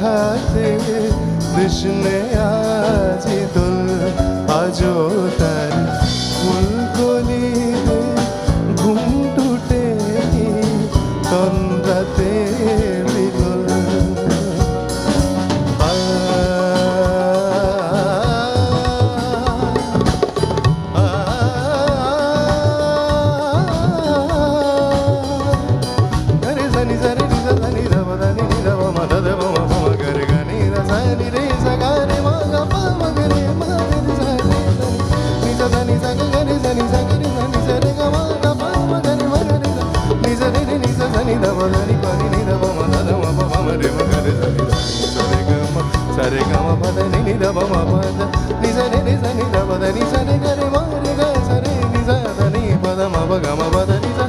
দেখাতে কৃষ্ণে আজি দোল আজো তার ফুলকলিতে ঘুম টুটে তন্দ্রাতে বিলোল Sare gama pada ni ni da ba ma pa da